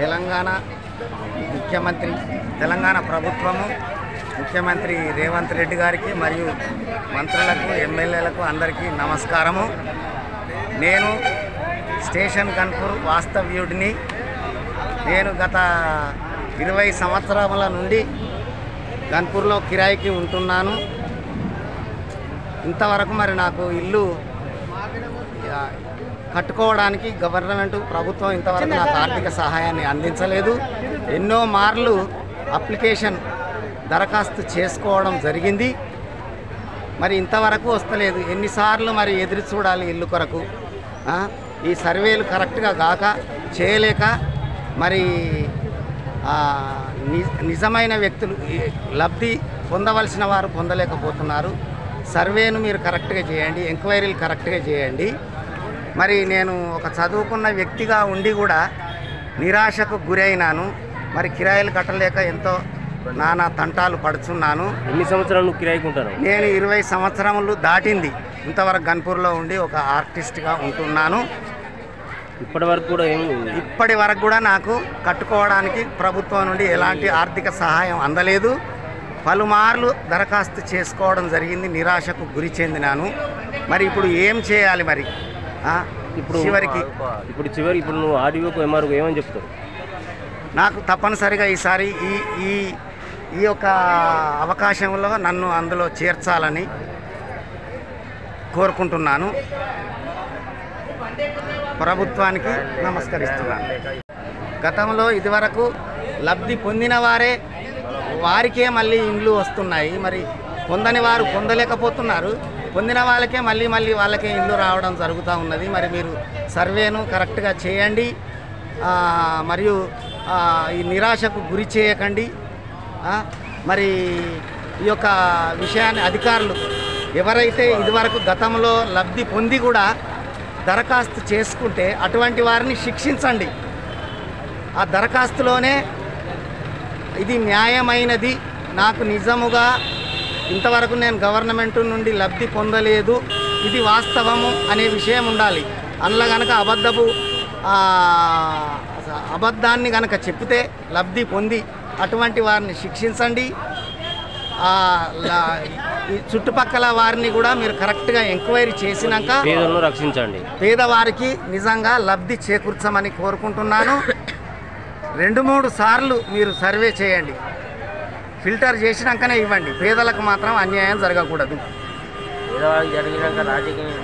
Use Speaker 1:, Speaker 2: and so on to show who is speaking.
Speaker 1: తెలంగాణ ముఖ్యమంత్రి తెలంగాణ ప్రభుత్వము ముఖ్యమంత్రి రేవంత్ రెడ్డి గారికి మరియు మంత్రులకు ఎమ్మెల్యేలకు అందరికీ నమస్కారము. నేను స్టేషన్ గన్పూర్ వాస్తవ్యుడిని. నేను గత 20 సంవత్సరాల నుండి గన్పూర్లో కిరాయికి ఉంటున్నాను. ఇంతవరకు మరి నాకు ఇల్లు కట్టుకోవడానికి గవర్నమెంట్ ప్రభుత్వం ఇంతవరకు నాకు ఆర్థిక సహాయాన్ని అందించలేదు. ఎన్నో మార్లు అప్లికేషన్ దరఖాస్తు చేసుకోవడం జరిగింది, మరి ఇంతవరకు వస్తలేదు. ఎన్నిసార్లు మరి ఎదురు చూడాలి ఇల్లు కొరకు. ఈ సర్వేలు కరెక్ట్గా కాక చేయలేక మరి నిజమైన వ్యక్తులు లబ్ధి పొందవలసిన వారు పొందలేకపోతున్నారు. సర్వేను మీరు కరెక్ట్గా చేయండి, ఎంక్వైరీలు కరెక్ట్గా చేయండి. మరి నేను ఒక చదువుకున్న వ్యక్తిగా ఉండి కూడా నిరాశకు గురైనాను. మరి కిరాయిలు కట్టలేక ఎంతో నానా తంటాలు పడుచున్నాను.
Speaker 2: ఎన్ని సంవత్సరాలు కిరాయికి ఉంటాను?
Speaker 1: నేను 20 సంవత్సరములు దాటింది. ఇంతవరకు గన్పూర్లో ఉండి ఒక ఆర్టిస్ట్గా ఉంటున్నాను. ఇప్పటి వరకు కూడా నాకు కట్టుకోవడానికి ప్రభుత్వం నుండి ఎలాంటి ఆర్థిక సహాయం అందలేదు. పలుమార్లు దరఖాస్తు చేసుకోవడం జరిగింది, నిరాశకు గురి చెందినాను. మరి ఇప్పుడు ఏం చేయాలి? మరి చివరికి
Speaker 2: నువ్వు ఆర్డీఓకు ఎంఆర్ఓకు ఏమని చెప్తారు?
Speaker 1: నాకు తప్పనిసరిగా ఈసారి ఈ యొక్క అవకాశంలో నన్ను అందులో చేర్చాలని కోరుకుంటున్నాను. ప్రభుత్వానికి నమస్కరిస్తున్నాను. గతంలో ఇదివరకు లబ్ధి పొందిన వారికే మళ్ళీ ఇండ్లు వస్తున్నాయి. మరి పొందని వారు పొందలేకపోతున్నారు. పొందిన వాళ్ళకే మళ్ళీ వాళ్ళకే ఇండ్లు రావడం జరుగుతూ ఉన్నది. మరి మీరు సర్వేను కరెక్ట్గా చేయండి, మరియు ఈ నిరాశకు గురి చేయకండి. మరి ఈ యొక్క విషయాన్ని అధికారులు ఎవరైతే ఇదివరకు గతంలో లబ్ధి పొంది కూడా దరఖాస్తు చేసుకుంటే అటువంటి వారిని శిక్షించండి. ఆ దరఖాస్తులోనే ఇది న్యాయమైనది, నాకు నిజముగా ఇంతవరకు నేను గవర్నమెంట్ నుండి లబ్ధి పొందలేదు, ఇది వాస్తవము అనే విషయం ఉండాలి. అందులో కనుక అబద్ధాన్ని కనుక చెప్తే లబ్ధి పొంది అటువంటి వారిని శిక్షించండి. చుట్టుపక్కల వారిని కూడా మీరు కరెక్ట్గా ఎంక్వైరీ చేసినాక
Speaker 2: పేదలను రక్షించండి.
Speaker 1: పేదవారికి నిజంగా లబ్ధి చేకూర్చమని కోరుకుంటున్నాను. 2-3 సార్లు మీరు సర్వే చేయండి, ఫిల్టర్ చేసినాకనే ఇవ్వండి. పేదలకు మాత్రం అన్యాయం జరగకూడదు.
Speaker 2: పేదవాళ్ళకి జరిగినాక రాజకీయం